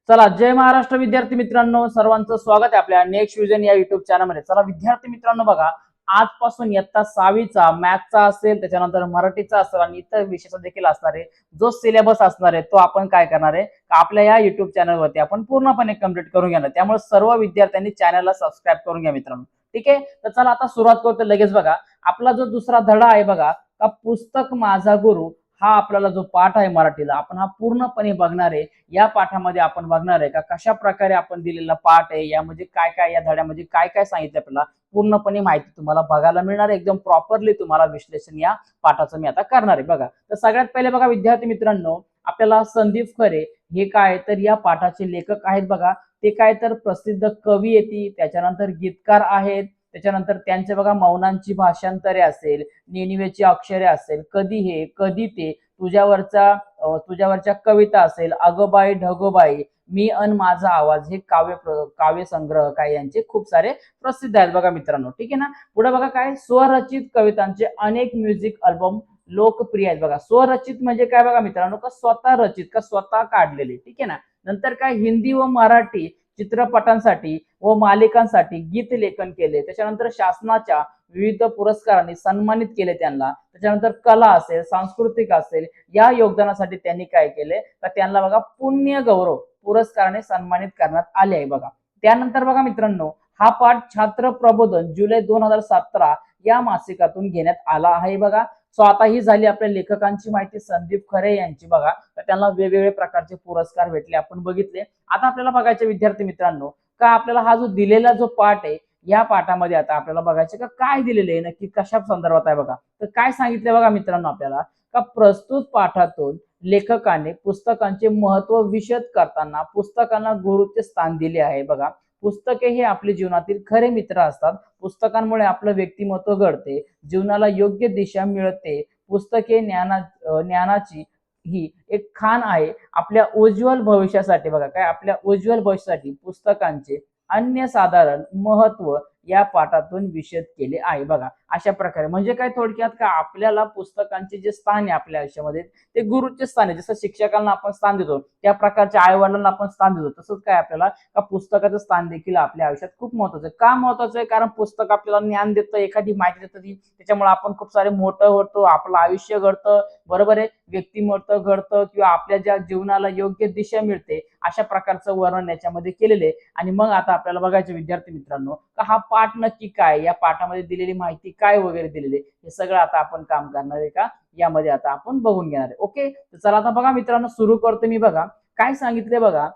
चला, जय महाराष्ट्र विद्यार्थी मित्रांनो, सर्वांचं स्वागत आहे आपल्या नेक्स्ट विजन या युट्यूब चॅनलमध्ये। चला विद्यार्थी मित्रांनो, बघा आजपासून इयत्ता 6वीचा मॅथचा असेल, त्याच्यानंतर मराठीचा असेल आणि इतर विषयाचा देखील असणार आहे जो सिलेबस असणार आहे तो आपण काय करणार आहे आपल्या या युट्यूब चॅनलवरती आपण पूर्णपणे कंप्लीट करून घेणार। त्यामुळे सर्व विद्यार्थ्यांनी चॅनलला सबस्क्राईब करून घ्या मित्रांनो, ठीक आहे। तर चला आता सुरुवात करतो लगेच। बघा आपला जो दुसरा धडा आहे बघा का पुस्तक माझा गुरु, हा आपल्याला जो पाठ आहे मराठीला आपण हा पूर्णपणे बघणार आहे। या पाठामध्ये आपण बघणार आहे का कशा प्रकारे आपण दिलेला पाठ आहे, यामध्ये काय काय या धड्यामध्ये काय काय सांगितलं आपल्याला पूर्णपणे माहिती तुम्हाला बघायला मिळणार आहे। एकदम प्रॉपरली तुम्हाला विश्लेषण या पाठाचं मी आता करणार आहे। बघा तर सगळ्यात पहिले बघा विद्यार्थी मित्रांनो, आपल्याला संदीप खरे हे काय तर या पाठाचे लेखक आहेत। बघा ते काय तर प्रसिद्ध कवी येते, त्याच्यानंतर गीतकार आहेत, त्याच्यानंतर त्यांचे बघा मौनांची भाषांतरे असेल, नेणिवेची अक्षरे असेल, कधी हे कधी ते, तुझ्यावरच्या कविता असेल, अगोबाई ढगोबाई, मी अन माझा आवाज, हे काव्य संग्रह काय यांचे खूप सारे प्रसिद्ध आहेत बघा मित्रांनो, ठीक आहे ना। पुढे बघा काय स्वरचित कवितांचे अनेक म्युझिक अल्बम लोकप्रिय आहेत। बघा स्वरचित म्हणजे काय बघा मित्रांनो, का स्वतः रचित, का स्वतः काढलेले, ठीक आहे ना। नंतर काय हिंदी व मराठी चित्रपटांसाठी व मालिकांसाठी गीत लेखन केले, त्याच्यानंतर शासनाच्या विविध पुरस्कारांनी सन्मानित केले त्यांना, त्याच्यानंतर कला असेल, सांस्कृतिक असेल, या योगदानासाठी त्यांनी काय केले तर त्यांना बघा पुण्य गौरव पुरस्काराने सन्मानित करण्यात आले आहे बघा। त्यानंतर बघा मित्रांनो, हा पाठ छात्र प्रबोधन जुलै 2017 या मासिकातून घेण्यात आला आहे बघा। सो आता ही झाली आपल्या लेखकांची माहिती, संदीप खरे यांची। बघा तर त्यांना वेगवेगळे प्रकारचे पुरस्कार भेटले आपण बघितले। आता आपल्याला बघायचे विद्यार्थी मित्रांनो, का आपल्याला हा जो दिलेला जो पाठ आहे या पाठामध्ये आता आपल्याला बघायचे का काय दिलेले आहे, नक्की कशा संदर्भात आहे बघा। तर काय सांगितलं बघा मित्रांनो आपल्याला, का प्रस्तुत पाठातून लेखकाने पुस्तकांचे महत्व विशद करताना पुस्तकांना गुरुचे स्थान दिले आहे बघा। पुस्तके हे आपल्या जीवनातील खरे मित्र असतात। पुस्तकांमुळे आपलं व्यक्तिमत्व घडते, जीवनाला योग्य दिशा मिळते। पुस्तके ज्ञानाची ही एक खाण आहे आपल्या उज्ज्वल भविष्यासाठी। बघा काय आपल्या उज्ज्वल भविष्यासाठी पुस्तकांचे अन्यसाधारण महत्व या पाठातून विशद केले आहे बघा। अशा प्रकारे म्हणजे काय थोडक्यात का आपल्याला पुस्तकांचे जे स्थान आहे आपल्या आयुष्यामध्ये ते गुरुचे स्थान आहे। जसं शिक्षकांना आपण स्थान देतो त्या प्रकारच्या आई वडिलांना आपण स्थान देतो, तसंच काय आपल्याला का पुस्तकाचं स्थान देखील आपल्या आयुष्यात खूप महत्वाचं आहे। का महत्वाचं आहे? कारण पुस्तक आपल्याला ज्ञान देतं, एखादी माहिती देतं, त्याच्यामुळे आपण खूप सारे मोठं होतो, आपलं आयुष्य घडतं, बरोबर आहे, व्यक्तिमत्व घडतं किंवा आपल्या ज्या जीवनाला योग्य दिशा मिळते, अशा प्रकारचं वर्णन याच्यामध्ये केलेलं आहे। आणि मग आता आपल्याला बघायचं विद्यार्थी मित्रांनो, का हा पाठ नक्की काय, या पाठामध्ये दिलेली माहिती काय वगैरे दिलेली, हे सगळं आता आपण काम करणार आहे का यामध्ये आता आपण बघून घेणार आहे। ओके, तर चला आता बघा मित्रांनो सुरू करतो मी। बघा काय सांगितले बघा,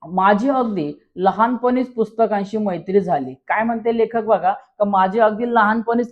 माझी अगदी लहानपणीच पुस्तकांशी मैत्री झाली। काय म्हणते लेखक बघा, का माझी अगदी लहानपणीच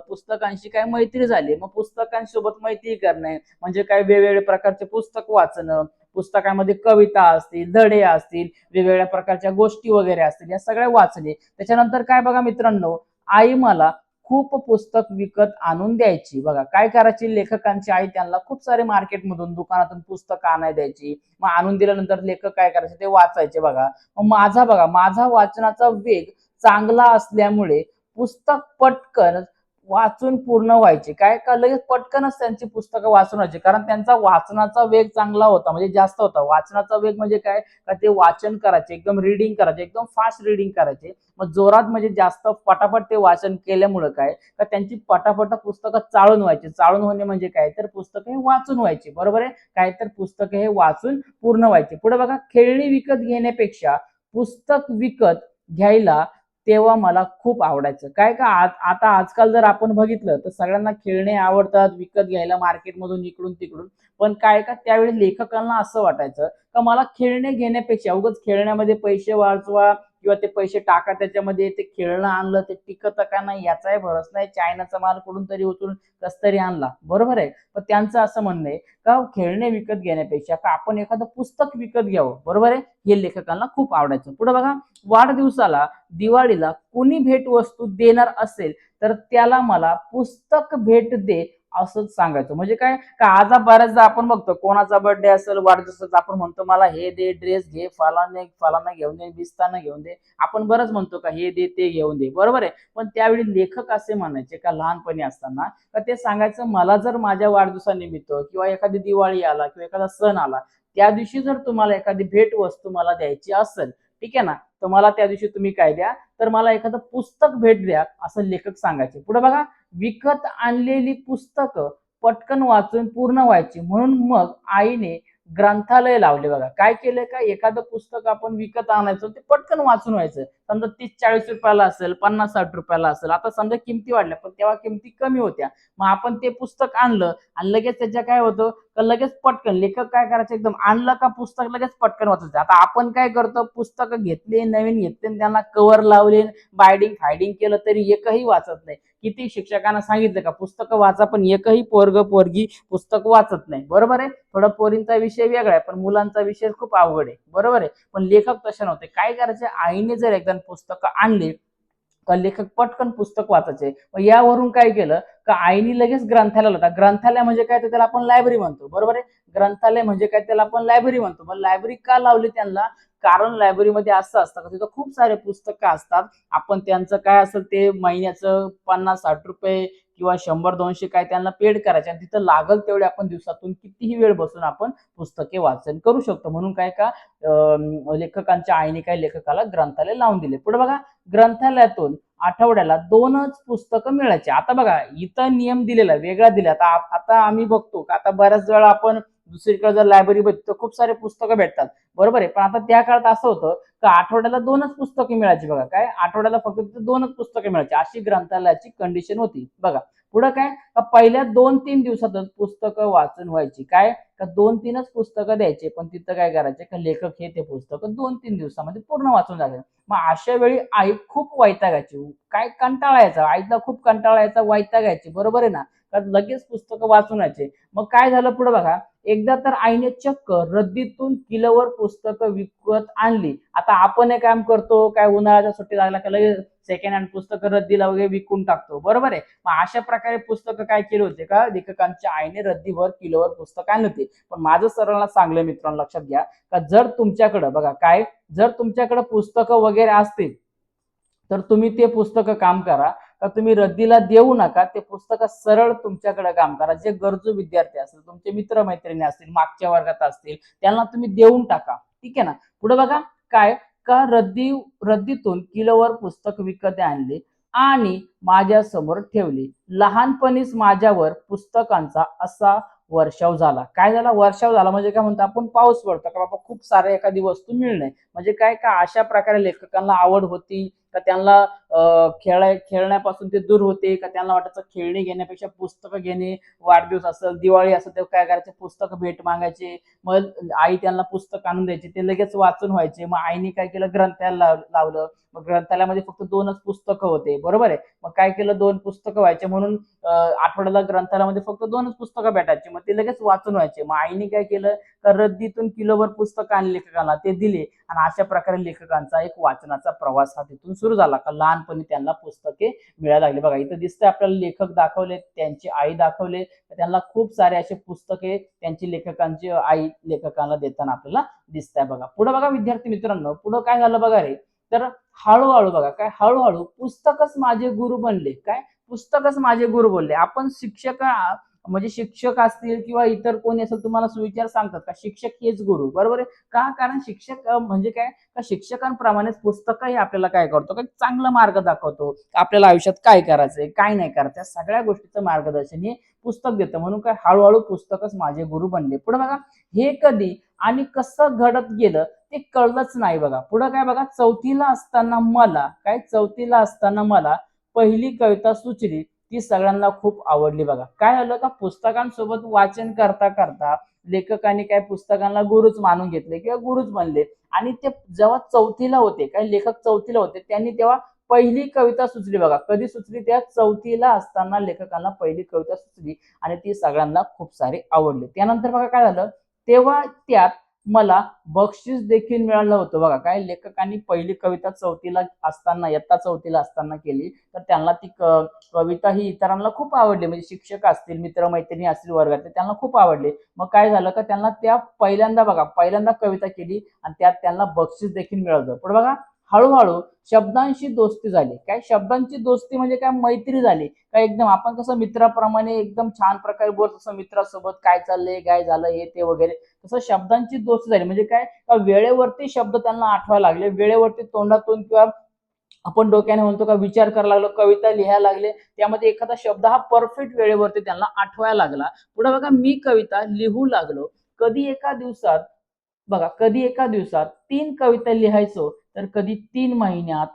पुस्तकांशी काय मैत्री झाली। मग पुस्तकांसोबत मैत्री करणे म्हणजे काय, वेगवेगळे प्रकारचे पुस्तक वाचणं, पुस्तकांमध्ये कविता असतील, धडे असतील, वेगवेगळ्या प्रकारच्या गोष्टी वगैरे असतील, या सगळ्या वाचणे। त्याच्यानंतर काय बघा मित्रांनो, आई मला खूप पुस्तक विकत आणून द्यायची। बघा काय करायची लेखकांची आई, त्यांना खूप सारे मार्केटमधून दुकानातून पुस्तक आणायला द्यायची। मग आणून दिल्यानंतर लेखक काय करायचे ते वाचायचे बघा। मग माझा वाचनाचा वेग चांगला असल्यामुळे पुस्तक पटकन वाचून पूर्ण व्हायचे। काय का लगेच पटकनच त्यांची पुस्तकं वाचून व्हायची, कारण त्यांचा वाचनाचा वेग चांगला होता, म्हणजे जास्त होता। वाचनाचा वेग म्हणजे काय, का ते वाचन करायचे, एकदम रीडिंग करायचे, एकदम फास्ट रीडिंग करायचे। मग जोरात म्हणजे जास्त पटापट ते वाचन केल्यामुळे काय का त्यांची पटापट पुस्तकं चाळून व्हायची। चाळून होणे म्हणजे काय तर पुस्तकं हे वाचून व्हायची, बरोबर आहे, काय तर पुस्तकं हे वाचून पूर्ण व्हायची। पुढे बघा, खेळणी विकत घेण्यापेक्षा पुस्तक विकत घ्यायला तेव्हा मला खूप आवडायचं। काय का आता आजकाल जर आपण बघितलं तर सगळ्यांना खेळणे आवडतात विकत घ्यायला मार्केटमधून इकडून तिकडून, पण काय का त्यावेळी लेखकांना असं वाटायचं का मला खेळणे घेण्यापेक्षा उगाच खेळण्यामध्ये पैसे वाचवा किंवा ते पैसे टाका त्याच्यामध्ये, ते खेळणं आणलं ते टिकत का नाही याचाही भरोसा नाही, चायनाचा माल कुठून तरी उचलून कस तरी आणला, बरोबर आहे। पण त्यांचं असं म्हणणं आहे का खेळणे विकत घेण्यापेक्षा का आपण एखादं पुस्तक विकत घ्यावं, बरोबर आहे, हे लेखकांना खूप आवडायचं। पुढे बघा, वाढदिवसाला दिवाळीला कोणी भेट वस्तू देणार असेल तर त्याला मला पुस्तक भेट दे असंच सांगायचं। म्हणजे काय का आज बऱ्याचदा आपण बघतो कोणाचा बर्थडे असेल, वाढदिवसाचा, आपण म्हणतो मला हे दे, ड्रेस घे, फलाना घेऊन दे, बिस्ताना घेऊन दे, आपण बरंच म्हणतो का हे दे ते घेऊन दे, बरोबर आहे। पण त्यावेळी लेखक असे म्हणायचे का लहानपणी असताना का ते सांगायचं, मला जर माझ्या वाढदिवसानिमित्त किंवा एखादी दिवाळी आला किंवा एखादा सण आला त्या दिवशी जर तुम्हाला एखादी भेट वस्तू मला द्यायची असेल, ठीक आहे ना, तर मला त्या दिवशी तुम्ही काय द्या, तर मला एखादं पुस्तक भेट द्या असं लेखक सांगायचे. पुढे बघा, विकत आणलेली पुस्तकं पटकन वाचून पूर्ण व्हायची म्हणून मग आईने ग्रंथालय लावले. बघा काय केलंय, का एखादं पुस्तक आपण विकत आणायचो ते पटकन वाचून व्हायचं. समजा 30-40 रुपयाला असेल, 50-60 रुपयाला असेल. आता समजा किमती वाढल्या, पण तेव्हा किमती कमी होत्या. मग आपण ते पुस्तक आणलं आणि लगेच त्याच्या काय होतं, का लगेच पटकन लेखक काय करायचं, एकदम आणलं का पुस्तक लगेच पटकन वाचायचं. आता आपण काय करतो, पुस्तकं घेतले, नवीन घेतले, त्यांना कव्हर लावले, बायडिंग फायडिंग केलं तरी एकही वाचत नाही. किती शिक्षकांना सांगितलं का पुस्तकं वाचा, पण एकही पोरग पोरगी पुस्तक वाचत नाही. बरोबर आहे. थोडा पोरींचा विषय वेगळा आहे, पण मुलांचा विषय खूप अवघड आहे. बरोबर आहे. पण लेखक तसे नव्हते. काय करायचे, आईने जर एकदा पुस्तकं आणली का लेखक पटकन पुस्तक वाचायचे. मग यावरून काय केलं, का आईनी लगेच ग्रंथालयाला होता. ग्रंथालय म्हणजे काय, तर त्याला आपण लायब्ररी म्हणतो. बरोबर आहे. ग्रंथालय म्हणजे काय, त्याला आपण लायब्ररी म्हणतो. मग लायब्ररी का लावली त्यांना, कारण लायब्ररीमध्ये असं असतं का तिथं खूप सारे पुस्तकं असतात. आपण त्यांचं काय असेल ते महिन्याचं 50-60 रुपये किंवा 100-200 काय त्यांना पेड करायचे आणि तिथं लागल तेवढे आपण दिवसातून कितीही वेळ बसून आपण पुस्तके वाचन करू शकतो. म्हणून काय का लेखकांच्या आईने काय लेखकाला ग्रंथालय लावून दिले. पुढे बघा, ग्रंथालयातून आठवड्याला 2च पुस्तकं मिळायची. आता बघा इथं नियम दिलेला वेगळा दिला. आता आम्ही बघतो का आता बऱ्याच वेळा आपण दुसरीकडे जर लायब्ररी बघतो खूप सारे पुस्तकं भेटतात. बरोबर आहे. पण आता त्या काळात असं होतं का आठवड्याला 2च पुस्तके मिळायची. बघा काय, आठवड्याला फक्त 2च पुस्तके मिळायची, अशी ग्रंथालयाची कंडिशन होती. बघा पुढे काय, का पहिल्या 2-3 दिवसातच पुस्तकं वाचून व्हायची. काय का 2-3च पुस्तकं द्यायचे, पण तिथं काय करायचे का लेखक हे ते पुस्तकं 2-3 दिवसामध्ये पूर्ण वाचून जायचे. मग अशा वेळी आई खूप वैतागायची. काय कंटाळा यायचा आईला, खूप कंटाळा यायचा, वैतागायची. बरोबर आहे ना, कारण लगेच पुस्तकं वाचून व्हायचे. मग काय झालं पुढे बघा, एकदा तर आईने चक्क रद्दीतून किलोवर पुस्तकं विकत आणली. आता आपण हे काम करतो, काय उन्हाळ्याच्या सुट्टी लागला का लगेच सेकंड हँड पुस्तकं रद्दीला वगैरे विकून टाकतो. बरोबर आहे. मग अशा प्रकारे पुस्तकं काय केले होते का लेखकांच्या आईने रद्दीवर किलोवर पुस्तकं आणली होती. पण माझं सरळला चांगलं मित्रांनो लक्षात घ्या, का जर तुमच्याकडे बघा काय, जर तुमच्याकडे पुस्तकं वगैरे असतील तर तुम्ही ते पुस्तकं काम करा, का तुम्ही रद्दीला देऊ नका. ते पुस्तकं सरळ तुमच्याकडे काम करा. जे गरजू विद्यार्थी असतील, तुमचे मित्रमैत्रिणी असतील, मागच्या वर्गात असतील, त्यांना तुम्ही देऊन टाका. ठीक आहे ना. पुढे बघा काय, का रद्दीतून किलोवर पुस्तक विकत आणले आणि माझ्या समोर ठेवली. लहानपणीच माझ्यावर पुस्तकांचा असा वर्षाव झाला. काय झाला, वर्षाव झाला म्हणजे काय म्हणतो आपण, पाऊस पडतो का बाबा, खूप सारे एखादी वस्तू मिळणे म्हणजे काय, का अशा प्रकारे लेखकांना आवड होती का त्यांना खेळण्यापासून ते दूर होते, का त्यांना वाटायचं खेळणी घेण्यापेक्षा पुस्तकं घेणे, वाढदिवस असेल, दिवाळी असेल, ते काय करायचे, पुस्तकं भेट मागायचे. मग आई त्यांना पुस्तक आणून द्यायची, ते लगेच वाचून व्हायचे. मग आईने काय केलं, ग्रंथालय लावलं. मग ग्रंथालयामध्ये फक्त 2च पुस्तकं होते. बरोबर आहे. मग काय केलं, 2 पुस्तकं व्हायचे म्हणून आठवड्याला ग्रंथालयामध्ये फक्त 2च पुस्तकं भेटायची. मग ते लगेच वाचून व्हायचे. मग आईने काय केलं, तर रद्दीतून किलोभर पुस्तकं आणली लेखकाला, ते दिले आणि अशा प्रकारे लेखकांचा एक वाचनाचा प्रवास हा तिथून सुरू झाला. का लहानपणी त्यांना पुस्तके मिळायला लागली. बघा इथं दिसतंय आपल्याला लेखक दाखवले, त्यांची आई दाखवले, त्यांना खूप सारे असे पुस्तके त्यांची लेखकांची आई लेखकांना देताना आपल्याला दिसतंय. बघा पुढे बघा विद्यार्थी मित्रांनो, पुढे काय झालं बघा रे, तर हळूहळू बघा काय, हळूहळू पुस्तकच माझे गुरु बनले. काय, पुस्तकच माझे गुरु बोलले. आपण शिक्षक म्हणजे शिक्षक असतील किंवा इतर कोणी असेल तुम्हाला सुविचार सांगतात का शिक्षक हेच गुरु. बरोबर आहे. का, कारण शिक्षक म्हणजे काय, का शिक्षकांप्रमाणेच पुस्तकही आपल्याला काय करतो, का चांगला मार्ग दाखवतो. आपल्याला आयुष्यात काय करायचंय, काय नाही करायचं, सगळ्या गोष्टीचं मार्गदर्शन हे पुस्तक देतं. म्हणून काय, हळूहळू पुस्तकच माझे गुरु बनले. पुढे बघा, हे कधी आणि कसं घडत गेलं ते कळलंच नाही. बघा पुढे काय, बघा चौथीला असताना मला पहिली कविता सुचली, ती सगळ्यांना खूप आवडली. बघा काय झालं, का पुस्तकांसोबत वाचन करता करता लेखकांनी काय पुस्तकांना गुरुच मानून घेतले किंवा गुरुच बनले. आणि ते जेव्हा चौथीला होते, काय लेखक चौथीला होते, त्यांनी तेव्हा पहिली कविता सुचली. बघा कधी सुचली, त्या चौथीला असताना लेखकांना पहिली कविता सुचली आणि ती सगळ्यांना खूप सारी आवडली. त्यानंतर बघा काय झालं, तेव्हा त्यात मला बक्षीस देखील मिळालं होतं. बघा काय, लेखकांनी पहिली कविता चौथीला असताना, इयत्ता चौथीला असताना केली, तर त्यांना ती कविता ही इतरांना खूप आवडली. म्हणजे शिक्षक असतील, मित्रमैत्रिणी असतील वर्गातले, त्यांना खूप आवडली. मग काय झालं, का त्यांना त्या पहिल्यांदा कविता केली आणि त्यात त्यांना बक्षीस देखील मिळालं. पण बघा हळूहळू शब्दांशी दोस्ती झाली. काय शब्दांची दोस्ती म्हणजे काय, मैत्री झाली. काय एकदम आपण कसं मित्राप्रमाणे एकदम छान प्रकारे बोलतो, तसं मित्रासोबत काय चाललंय, काय झालं, हे ते वगैरे, तसं शब्दांची दोस्ती झाली. म्हणजे काय, वेळेवरती शब्द त्यांना आठवायला लागले, वेळेवरती तोंडातून किंवा आपण डोक्याने म्हणतो का विचार करायला लागलो, कविता लिहायला लागले, त्यामध्ये एखादा शब्द हा परफेक्ट वेळेवरती त्यांना आठवायला लागला. पुढे बघा, मी कविता लिहू लागलो. कधी एका दिवसात बघा, कधी एका दिवसात 3 कविता लिहायचो, तर कधी 3 महिन्यात,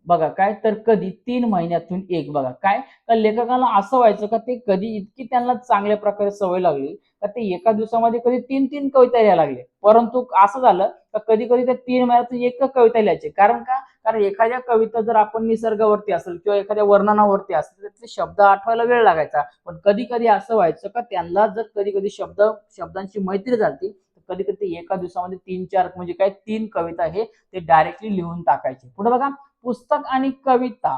बघा काय, तर कधी 3 महिन्यातून एक. बघा काय, तर लेखकाला असं व्हायचं का ते कधी इतकी त्यांना चांगल्या प्रकारे सवय लागली का ते एका दिवसामध्ये कधी 3-3 कविता लिहायला लागले. परंतु असं झालं का कधी-कधी ते 3 महिन्यातून एक कविता लिहायचे. कारण का? कारण एखाद्या कविता जर आपण निसर्गावरती असेल किंवा एखाद्या वर्णनावरती असेल तर ते शब्द आठवायला वेळ लागायचा. पण कधी-कधी असं व्हायचं का त्यांना जर कधी-कधी शब्दांची मैत्री झाली, कधी-कधी ते एका दिवसामध्ये 3-4 म्हणजे काय 3 कविता हे ते डायरेक्टली लिहून टाकायचे. पुढे बघा, पुस्तक आणि कविता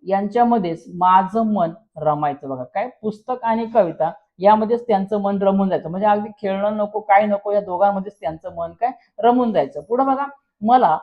यांच्यामध्येच माझं मन रमायचं. बघा काय, पुस्तक आणि कविता यामध्येच त्यांचं मन रमून जायचं. म्हणजे अगदी खेळणं नको, काय नको, या दोघांमध्येच त्यांचं मन काय रमून जायचं. पुढे बघा, मला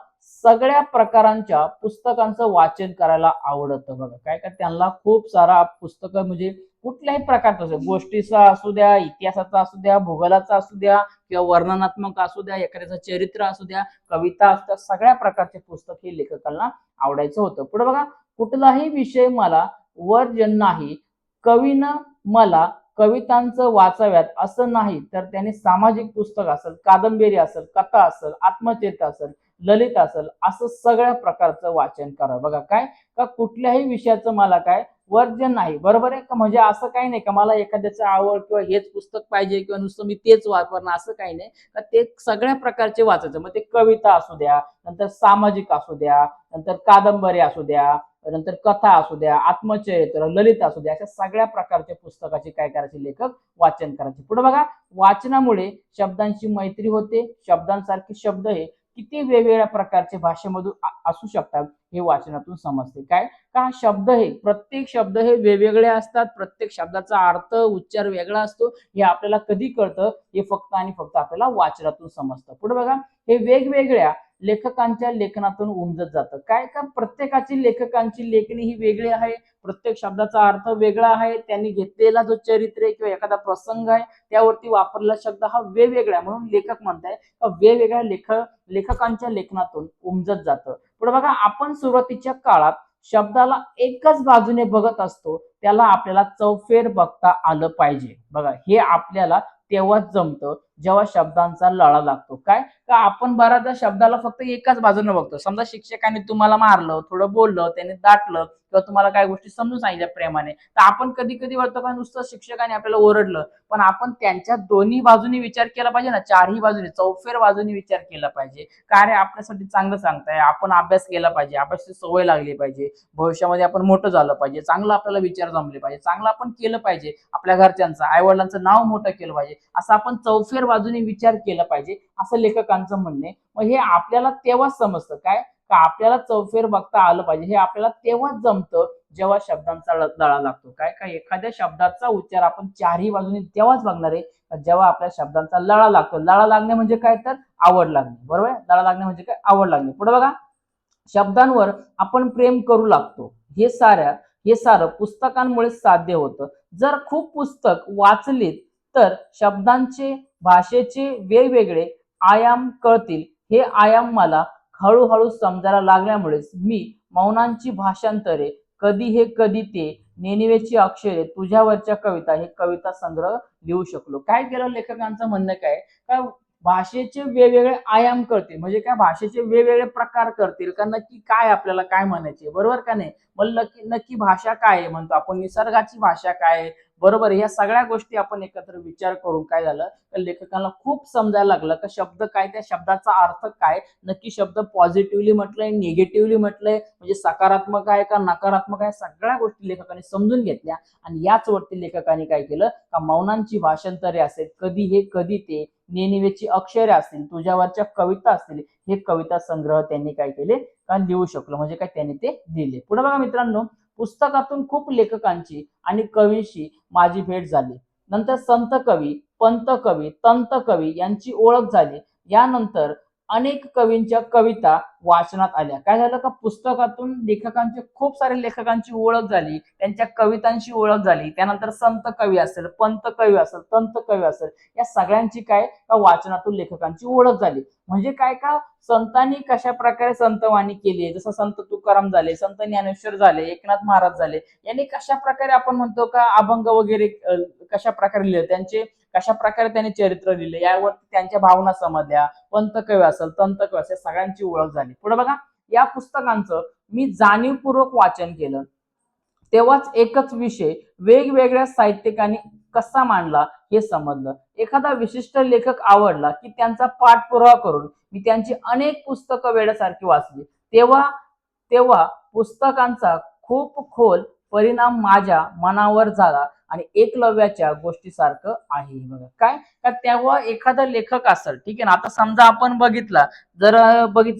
सगळ्या प्रकारांच्या पुस्तकांचं वाचन करायला आवडतं. बघा काय, का त्यांना खूप सारा पुस्तकं म्हणजे कुठल्याही प्रकारचं, गोष्टीचा असू द्या, इतिहासाचा असू द्या, भूगोलाचा असू द्या किंवा वर्णनात्मक असू द्या, एखाद्याचं चरित्र असू द्या, कविता असू द्या, सगळ्या प्रकारचे पुस्तक हे लेखकांना आवडायचं होतं. पुढे बघा, कुठलाही विषय मला वर्ज्य नाही. कवीनं मला कवितांचं वाचाव्यात असं नाही, तर त्याने सामाजिक पुस्तक असेल, कादंबरी असेल, कथा असेल, आत्मचरित्र असेल, ललित असेल, असं सगळ्या प्रकारचं वाचन करावं. बघा काय, का कुठल्याही विषयाचं मला काय वर्ज्य नाही. बरोबर आहे का? म्हणजे असं काही नाही का मला एखाद्याचं आवड किंवा हेच पुस्तक पाहिजे किंवा नुसतं मी तेच वापरणं, असं काही नाही. का ते सगळ्या प्रकारचे वाचायचं. मग ते कविता असू द्या, नंतर सामाजिक असू द्या, नंतर कादंबरी असू द्या, नंतर कथा असू द्या, आत्मचरित्र, ललित असू द्या, अशा सगळ्या प्रकारच्या पुस्तकाचे काय करायचे, लेखक वाचन करायचे. पुढे बघा, वाचनामुळे शब्दांची मैत्री होते. शब्दांसारखे शब्द हे किती वेगवेगळ्या प्रकारचे भाषेमधून असू शकतात हे वाचनातून समजते. काय का शब्द हे प्रत्येक शब्द हे वेगवेगळे असतात. प्रत्येक शब्दाचा अर्थ, उच्चार वेगळा असतो. हे आपल्याला कधी कळतं, हे फक्त आणि फक्त आपल्याला वाचनातून समजतं. पुढे बघा, हे वेगवेगळ्या लेखकांच्या लेखनातून उमजत जातं. काय का प्रत्येकाची लेखकांची लेखणी ही वेगळी आहे. प्रत्येक शब्दाचा अर्थ वेगळा आहे. त्यांनी घेतलेला जो चरित्र आहे किंवा एखादा प्रसंग आहे त्यावरती वापरलेला शब्द हा वेगवेगळा आहे. म्हणून लेखक म्हणताय वेगवेगळ्या लेखकांच्या लेखनातून उमजत जातं. पुढे बघा, आपण सुरुवातीच्या काळात शब्दाला एकच बाजूने बघत असतो, त्याला आपल्याला चौफेर बघता आलं पाहिजे. बघा, हे आपल्याला तेव्हाच जमतं जेव्हा शब्दांचा लळा लागतो. काय का आपण बऱ्याचदा शब्दाला फक्त एकाच बाजूने बघतो. समजा शिक्षकांनी तुम्हाला मारलं, थोडं बोललं, त्याने दाटलं किंवा तुम्हाला काय गोष्टी समजून सांगितल्या प्रेमाने, तर आपण कधी कधी वाटतं का नुसतं शिक्षकाने आपल्याला ओरडलं, पण आपण त्यांच्या दोन्ही बाजूनी विचार केला पाहिजे ना, चारही बाजूने, चौफेर बाजूनी विचार केला पाहिजे. काय रे आपल्यासाठी चांगलं सांगताय, आपण अभ्यास केला पाहिजे, अभ्यासाची सवय लागली पाहिजे, भविष्यामध्ये आपण मोठं झालं पाहिजे, चांगलं आपल्याला विचार जमले पाहिजे, चांगलं आपण केलं पाहिजे, आपल्या घरच्यांचं, आई वडिलांचं नाव मोठं केलं पाहिजे, असं आपण चौफेर बाजूने विचार केला पाहिजे, असं लेखकांचं म्हणणे. मग हे आपल्याला तेव्हाच समजतं. काय का आपल्याला चौफेर बघता आलं पाहिजे, हे आपल्याला तेव्हाच जमतं जेव्हा शब्दांचा लळा लागतो. काय का एखाद्या शब्दाचा उच्चार आपण चारही बाजूने तेव्हाच बघणार आहे जेव्हा आपल्या शब्दांचा लळा लागतो. लळा लागणे म्हणजे काय, तर आवड लागणे. बरोबर आहे, लळा लागणे म्हणजे काय, आवड लागणे. पुढे बघा, शब्दांवर आपण प्रेम करू लागतो. हे सारं पुस्तकांमुळे साध्य होतं. जर खूप पुस्तक वाचलीत तर शब्दांचे, भाषेचे वेगवेगळे आयाम कळतील. हे आयाम मला हळूहळू समजायला लागल्यामुळेच मी मौनांची भाषांतरे, कधी हे कधी ते, नेनिवेची अक्षरे, तुझ्यावरच्या कविता हे कविता संग्रह लिहू शकलो. काय केलं लेखकांचं म्हणणं काय भाषेचे वेगवेगळे आयाम करतील, म्हणजे काय भाषेचे वेगवेगळे प्रकार करतील का नक्की काय आपल्याला काय म्हणायचे, बरोबर का नाही. मग नक्की नक्की भाषा काय आहे म्हणतो आपण, निसर्गाची भाषा काय आहे, बरोबर. या सगळ्या गोष्टी आपण एकत्र विचार करून काय झालं तर लेखकांना खूप समजायला लागलं का शब्द काय, त्या शब्दाचा अर्थ काय, नक्की शब्द पॉझिटिव्हली म्हटलंय, निगेटिव्हली म्हटलंय, म्हणजे सकारात्मक आहे का नकारात्मक आहे, सगळ्या गोष्टी लेखकांनी समजून घेतल्या. आणि याच वरती लेखकांनी काय केलं का मौनांची भाषांतरे असेल, कधी हे कधी ते, नेनिवेची अक्षरे असतील, तुझ्यावरच्या कविता असतील, हे कविता संग्रह त्यांनी काय केले का लिहू शकलो, म्हणजे काय त्यांनी ते लिहिले. पुढे बघा मित्रांनो, पुस्तकातून खूप लेखकांची आणि कवींशी माझी भेट झाली. नंतर संत कवी, पंत कवी, तंत कवी यांची ओळख झाली. यानंतर अनेक कवींच्या कविता वाचनात आल्या. काय झालं का पुस्तकातून लेखकांचे खूप सारे लेखकांची ओळख झाली, त्यांच्या कवितांची ओळख झाली. त्यानंतर संत कवी असेल, पंत कवी असेल, तंत कवी असेल, या सगळ्यांची काय का वाचनातून लेखकांची ओळख झाली. म्हणजे काय का संतांनी कशा प्रकारे संतवाणी केली आहे, जसं संत तुकाराम झाले, संत ज्ञानेश्वर झाले, एकनाथ महाराज झाले, यांनी कशा प्रकारे आपण म्हणतो का अभंग वगैरे कशा प्रकारे लिहिले, त्यांचे कशा प्रकारे त्यांनी चरित्र लिहिले, यावर त्यांच्या भावना समजल्या. पंत कवी असेल, तंत कवी असेल, सगळ्यांची ओळख झाली. पुढे बघा, या पुस्तकांचं मी जाणीवपूर्वक वाचन केलं. तेव्हाच एकच विषय वेगवेगळ्या साहित्यिकांनी कसा मांडला हे समजलं. एखादा विशिष्ट लेखक आवडला की त्यांचा पाठपुरावा करून मी त्यांची अनेक पुस्तकं वेड्यासारखी वाचली. तेव्हा तेव्हा पुस्तकांचा खूप खोल परिणाम माझ्या मनावर झाला आणि एकलव्याच्या गोष्टीसारखं आहे. बघा काय का तेव्हा एखादा लेखक असेल, ठीक आहे ना, आता समजा आपण बघितला, जर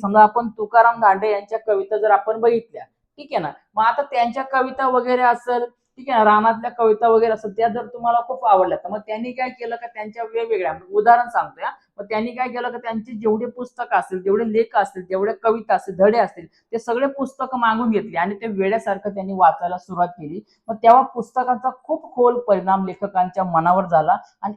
समजा आपण तुकाराम धांडे यांच्या कविता जर आपण बघितल्या, ठीक आहे ना, मग आता त्यांच्या कविता वगैरे असेल, ठीक आहे ना, रानातल्या कविता वगैरे असेल, त्या जर तुम्हाला खूप आवडल्या तर मग त्यांनी काय केलं का त्यांच्या वेगवेगळ्या उदाहरण सांगतोय, मग त्यांनी काय केलं का त्यांचे जेवढे पुस्तक असतील, जेवढे लेख असतील, जेवढे कविता असतील, धडे असतील, ते सगळे पुस्तकं मागून घेतले आणि ते वेड्यासारखं त्यांनी वाचायला सुरुवात केली. मग तेव्हा पुस्तकाचा खूप खोल परिणाम लेखकांच्या मनावर झाला आणि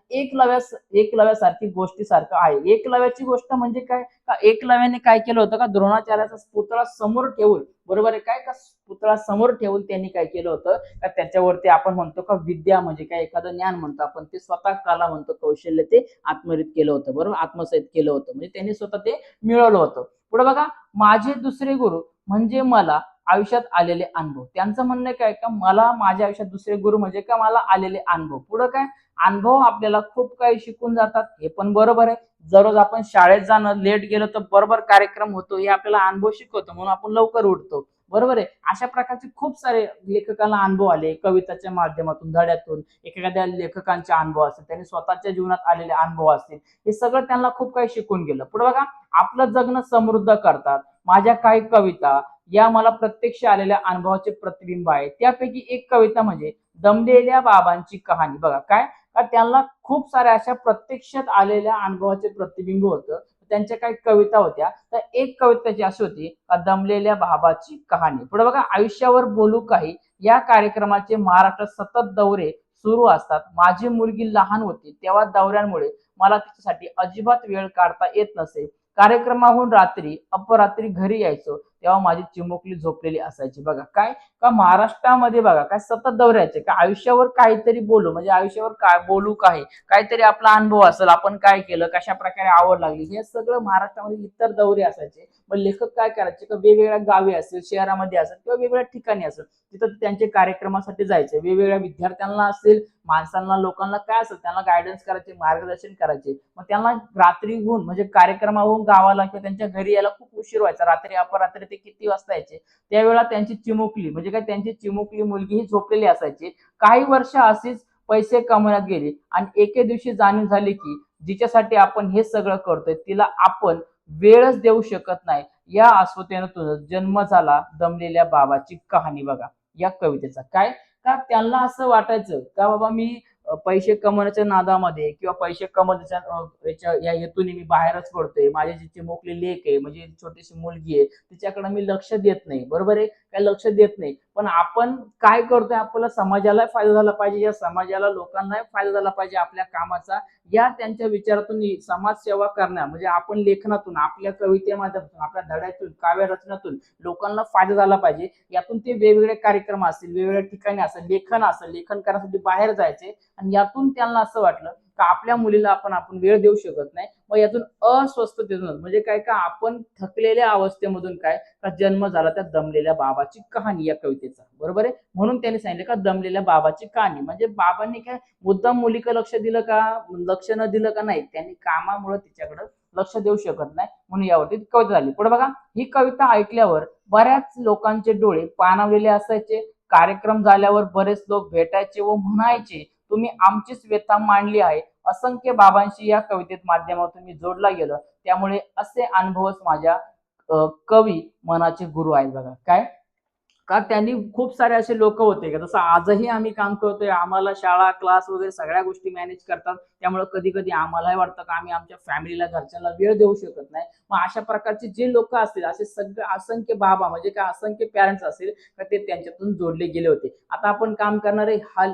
एकलव्यासारखी गोष्टीसारखं आहे. एकलव्याची गोष्ट म्हणजे काय का एकलव्याने काय केलं होतं का द्रोणाचार्याचा पुतळा समोर ठेवून, बरोबर आहे काय का पुतळा समोर ठेवून त्यांनी काय केलं होतं का त्याच्यावरती आपण म्हणतो का विद्या म्हणजे काय एखादं ज्ञान म्हणतो आपण, ते स्वतः कला म्हणतो कौशल्य ते आत्मरित केलं होतं, बरोबर, आत्मसात केलं होतं, म्हणजे त्यांनी स्वतः ते मिळवलं होतं. पुढे बघा, माझे दुसरे गुरु म्हणजे मला आयुष्यात आलेले अनुभव. त्यांचं म्हणणं काय का मला माझ्या आयुष्यात दुसरे गुरु म्हणजे का मला आलेले अनुभव. पुढे काय अनुभव आपल्याला खूप काही शिकून जातात, हे पण बरोबर आहे. दररोज आपण शाळेत जाणं लेट गेलो तर बरोबर कार्यक्रम होतो हे आपल्याला अनुभव शिकवतो, म्हणून आपण लवकर उठतो, बरोबर आहे. अशा प्रकारचे खूप सारे लेखकांना अनुभव आले, कविताच्या माध्यमातून, धड्यातून, एखाद्या लेखकांचे अनुभव असतील, त्यांनी स्वतःच्या जीवनात आलेले अनुभव असतील, हे सगळं त्यांना खूप काही शिकून गेलं. पुढे बघा, आपलं जगणं समृद्ध करतात माझ्या काही कविता, या मला प्रत्यक्ष आलेल्या अनुभवाचे प्रतिबिंब आहे. त्यापैकी एक कविता म्हणजे दमलेल्या बाबांची कहाणी. बघा काय का त्यांना खूप साऱ्या अशा प्रत्यक्षात आलेल्या अनुभवाचे प्रतिबिंब होतं. त्यांच्या काही कविता होत्या, तर एक कविता अशी होती का दमलेल्या बाबाची कहाणी. पुढे बघा, आयुष्यावर बोलू काही, या कार्यक्रमाचे महाराष्ट्रात सतत दौरे सुरू असतात. माझी मुलगी लहान होती तेव्हा दौऱ्यांमुळे मला तिच्यासाठी अजिबात वेळ काढता येत नसे. कार्यक्रमाहून रात्री अपरात्री घरी यायचो तेव्हा माझी चिमुकली झोपलेली असायची. बघा काय का महाराष्ट्रामध्ये बघा काय सतत दौऱ्याचे का आयुष्यावर काहीतरी बोलू म्हणजे आयुष्यावर काय बोलू, काही काहीतरी आपला अनुभव असेल, आपण काय केलं, कशा प्रकारे आवड लागली, हे सगळं महाराष्ट्रामध्ये इतर दौरे असायचे. मग लेखक काय करायचे का वेगवेगळ्या गावी असेल, शहरामध्ये असेल किंवा वेगवेगळ्या ठिकाणी असेल, तिथं त्यांचे कार्यक्रमासाठी जायचे. वेगवेगळ्या विद्यार्थ्यांना असेल, माणसांना, लोकांना काय असेल त्यांना गायडन्स करायचे, मार्गदर्शन करायचे. मग त्यांना रात्रीहून म्हणजे कार्यक्रमाहून गावाला किंवा त्यांच्या घरी यायला खूप उशीर व्हायचा. रात्री अपरात्री ते किती वाजता यायचे, त्यावेळेला त्यांची चिमुकली म्हणजे काय त्यांची चिमुकली मुलगी ही झोपलेली असायची. काही वर्ष अशीच पैसे कमवण्यात गेली आणि एके दिवशी जाणीव झाली की जिच्यासाठी आपण हे सगळं करतोय तिला आपण वेळच देऊ शकत नाही. या अस्वस्थतेतून जन्म झाला दमलेल्या बाबाची कहाणी. बघा या कवितेचा काय का त्यांना असं वाटायचं का बाबा मी पैसे कमवण्याच्या नादामध्ये किंवा पैसे कमवण्याच्या या हेतून मी बाहेरच पडतोय, माझी जी चिमुकली लेक आहे म्हणजे छोटीशी मुलगी आहे तिच्याकडे मी लक्ष देत नाही, बरोबर आहे, काय लक्ष देत नाही. पण आपण काय करतोय, आपल्याला समाजाला फायदा झाला पाहिजे, या समाजाला लोकांनाही फायदा झाला पाहिजे आपल्या कामाचा, या त्यांच्या विचारातून समाजसेवा करण्या म्हणजे आपण लेखनातून, आपल्या कविते माध्यमातून, आपल्या धड्यातून, काव्य रचनातून लोकांना फायदा झाला पाहिजे, यातून ते वेगवेगळे कार्यक्रम असतील, वेगवेगळ्या ठिकाणी असेल, लेखन असेल, लेखन करण्यासाठी बाहेर जायचे. आणि यातून त्यांना असं वाटलं का आपल्या मुलीला आपण वेळ देऊ शकत नाही. मग यातून अस्वस्थतेतून म्हणजे काय का आपण थकलेल्या अवस्थेमधून काय का जन्म झाला त्या दमलेल्या बाबाची कहाणी या कवितेचा, बरोबर आहे. म्हणून त्यांनी सांगितलं का दमलेल्या बाबाची कहाणी म्हणजे बाबांनी काय मुद्दाम मुलीकडे लक्ष दिलं का, लक्ष न दिलं का, नाही, त्यांनी कामामुळे तिच्याकडे लक्ष देऊ शकत नाही म्हणून यावरती कविता झाली. पुढे बघा, ही कविता ऐकल्यावर बऱ्याच लोकांचे डोळे पाणावलेले असायचे. कार्यक्रम झाल्यावर बरेच लोक भेटायचे व म्हणायचे तुम्ही आमचीच व्यथा मांडली आहे. असंख्य बाबांशी या कवितेत माध्यमातून मी जोडला गेलो, त्यामुळे असे अनुभवच माझ्या कवी मनाचे गुरु आहेत. बघा काय का त्यांनी खूप सारे असे लोक होते का जसं आजही आम्ही काम करतोय आम्हाला शाळा क्लास वगैरे सगळ्या गोष्टी मॅनेज करतात त्यामुळे कधी कधी आम्हालाही वाटतं का आम्ही आमच्या फॅमिलीला घरच्यांना वेळ देऊ शकत नाही मग अशा प्रकारचे जे लोक असतील असे सगळे असंख्य बाबा म्हणजे काय असंख्य पॅरेंट्स असतील का ते त्यांच्यातून जोडले गेले होते आता आपण काम करणारे हा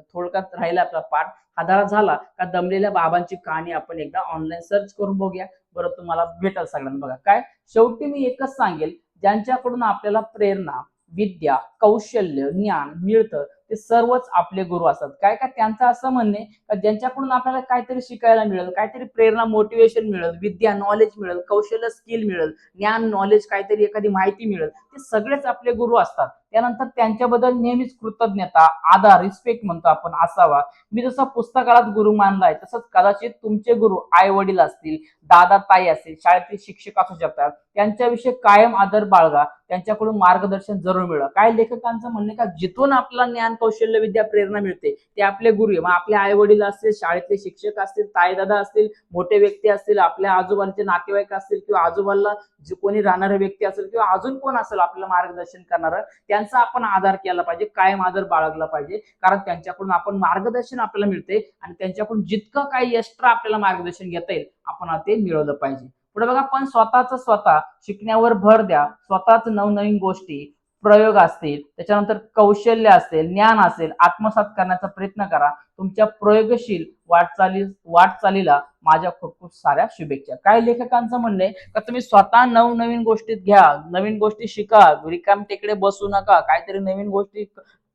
थोडक्यात राहिला आपला पाठ आधार झाला का दमलेल्या बाबांची कहाणी आपण एकदा ऑनलाईन सर्च करून बघूया बरं तुम्हाला भेटेल सगळ्यांना बघा काय शेवटी मी एकच सांगेल ज्यांच्याकडून आपल्याला प्रेरणा विद्या कौशल्य ज्ञान मिळतं ते सर्वच आपले गुरु असतात काय का त्यांचं असं म्हणणे का ज्यांच्याकडून आपल्याला काहीतरी शिकायला मिळेल काहीतरी प्रेरणा मोटिवेशन मिळेल विद्या नॉलेज मिळेल कौशल्य स्किल मिळेल ज्ञान नॉलेज काहीतरी एखादी माहिती मिळेल ते सगळेच आपले गुरु असतात त्यानंतर त्यांच्याबद्दल नेहमीच कृतज्ञता आदर रिस्पेक्ट म्हणतो आपण असावा मी जसं पुस्तकालाच गुरु मानलाय तसंच कदाचित तुमचे गुरु आई वडील असतील दादा ताई असतील शाळेतील शिक्षक असू शकतात त्यांच्याविषयी कायम आदर बाळगा त्यांच्याकडून मार्गदर्शन जरूर मिळवा काय लेखकांचं म्हणणे का जिथून आपल्याला ज्ञान कौशल्य विद्या प्रेरणा मिळते ते आपले गुरु आहे मग आपले आई वडील असतील शाळेतले शिक्षक असतील ताई दादा असतील मोठे व्यक्ती असतील आपल्या आजूबाजूचे नातेवाईक असतील किंवा आजूबाजूला जे कोणी राहणारे व्यक्ती असेल किंवा अजून कोण असेल आपल्याला मार्गदर्शन करणार त्यांचा आपण आदर केला पाहिजे कायम आदर बाळगला पाहिजे कारण त्यांच्याकडून आपण मार्गदर्शन आपल्याला मिळते आणि त्यांच्याकडून जितकं काही एक्स्ट्रा आपल्याला मार्गदर्शन घेता येईल आपण ते मिळवलं पाहिजे पुढे बघा पण स्वतः शिकण्यावर भर द्या स्वतःच नवनवीन गोष्टी प्रयोग असतील त्याच्यानंतर कौशल्य असेल ज्ञान असेल आत्मसात करण्याचा प्रयत्न करा तुमच्या प्रयोगशील वाटचालीला माझ्या खूप खूप साऱ्या शुभेच्छा काय लेखकांचं म्हणणं आहे का तुम्ही स्वतः नवनवीन गोष्टीत घ्या नवीन गोष्टी शिका रिकाम टेकडे बसू नका काहीतरी नवीन गोष्टी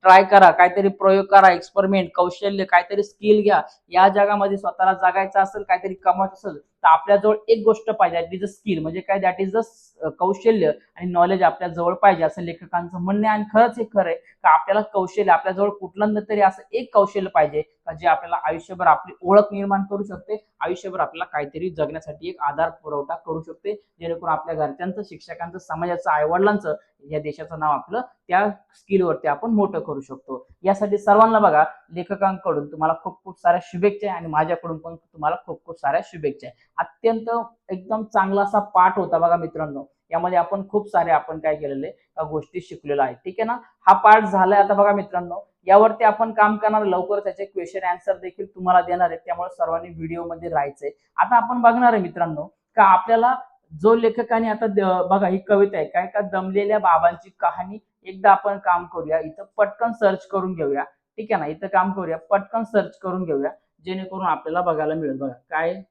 ट्राय करा काहीतरी प्रयोग करा एक्सपेरिमेंट कौशल्य काहीतरी स्किल घ्या या जगामध्ये स्वतःला जगायचं असेल काहीतरी कमवायचं असेल तर आपल्याजवळ एक गोष्ट पाहिजे दॅट इज अ स्किल म्हणजे काय दॅट इज अ कौशल्य आणि नॉलेज आपल्या जवळ पाहिजे असं लेखकांचं म्हणणं आणि खरंच हे खरं आहे का आपल्याला कौशल्य आपल्याजवळ कुठलं तरी असं एक कौशल्य पाहिजे का जे आपल्याला आयुष्यभर आपली ओळख निर्माण करू शकते आयुष्यभर आपल्याला काहीतरी जगण्यासाठी एक आधार पुरवठा करू शकते जेणेकरून आपल्या घरच्यांचं शिक्षकांचं समाजाचं आईवडिलांचं या देशाचं नाव आपलं त्या स्किलवरती आपण मोठं करू शकतो यासाठी सर्वांना बघा लेखकांकडून तुम्हाला खूप खूप साऱ्या शुभेच्छा आणि माझ्याकडून पण तुम्हाला खूप खूप साऱ्या शुभेच्छा अत्यंत एकदम चांगला असा पाठ होता बघा मित्रांनो यामध्ये आपण खूप सारे आपण काय केलेले गोष्टी शिकलेलो आहे ठीक आहे ना हा पाठ झालाय आता बघा मित्रांनो यावरती आपण काम करणार लवकर त्याचे क्वेश्चन आन्सर देखील तुम्हाला देणार आहे त्यामुळे सर्वांनी व्हिडिओ मध्ये राहायचंय आता आपण बघणार आहे मित्रांनो का आपल्याला जो लेखकाने आता बघा ही कविता आहे काय का दमलेल्या बाबांची कहाणी एकदा आपण काम करूया इथं पटकन सर्च करून घेऊया ठीक आहे ना इथं काम करूया पटकन सर्च करून घेऊया जेणेकरून आपल्याला बघायला मिळेल बघा काय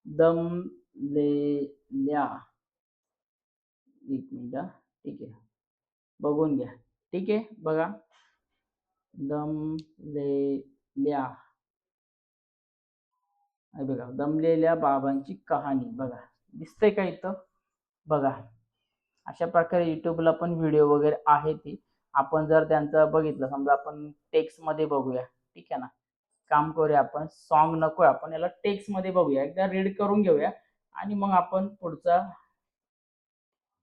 दमलेल्या एक मिनिट ठीक आहे बघून घ्या ठीक आहे बघा दमलेल्या बघा दमलेल्या बाबांची कहाणी बघा दिसतंय का इथं बघा अशा प्रकारे युट्यूबला पण व्हिडिओ वगैरे आहे ती आपण जर त्यांचं बघितलं समजा आपण टेक्स्ट मध्ये बघूया ठीक आहे ना काम करूया आपण सॉन्ग नको आपण याला टेक्स्ट मध्ये बघूया एकदा रीड करून घेऊया आणि मग आपण पुढचा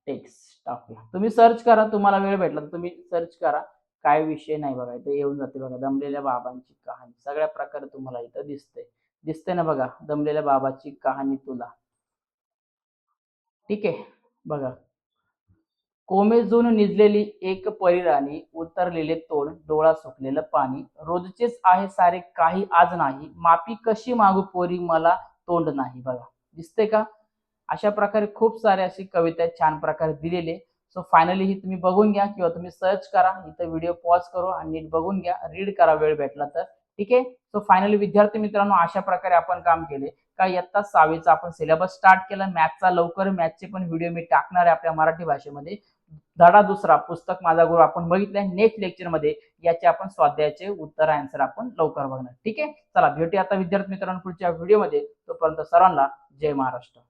टेक्स्ट टाकूया तुम्ही सर्च करा तुम्हाला वेळ भेटला तर तुम्ही सर्च करा काय विषय नाही बघा इथं येऊन जाते बघा दमलेल्या बाबांची कहाणी सगळ्या प्रकारे तुम्हाला इथं दिसते ना बघा दमलेल्या बाबाची कहाणी तुला ठीक आहे बघा कोमेजून निजलेली एक परिराणी उतरलेले तोंड डोळा सुकलेलं पाणी रोजचेच आहे सारे काही आज नाही माफी कशी मागू पोरी मला तोंड नाही बघा दिसते का अशा प्रकारे खूप सारे अशी कविता छान प्रकारे दिलेले सो फायनली ही तुम्ही बघून घ्या किंवा तुम्ही सर्च करा इथं व्हिडिओ पॉज करू आणि नीट बघून घ्या रीड करा वेळ भेटला तर ठीक आहे सो फायनली विद्यार्थी मित्रांनो अशा प्रकारे आपण काम केले का इयत्ता 6वीचा आपण सिलेबस स्टार्ट केला मॅथचा लवकर मॅथचे पण व्हिडिओ मी टाकणार आहे आपल्या मराठी भाषेमध्ये धडा दुसरा पुस्तक माझा गुरु आपण बघितलंय नेक्स्ट लेक्चर मध्ये याचे आपण स्वाध्यायाचे उत्तर आन्सर आपण लवकर बघणार ठीक आहे चला भेटूया आता विद्यार्थी मित्रांनो पुढच्या व्हिडिओमध्ये तोपर्यंत सर्वांना जय महाराष्ट्र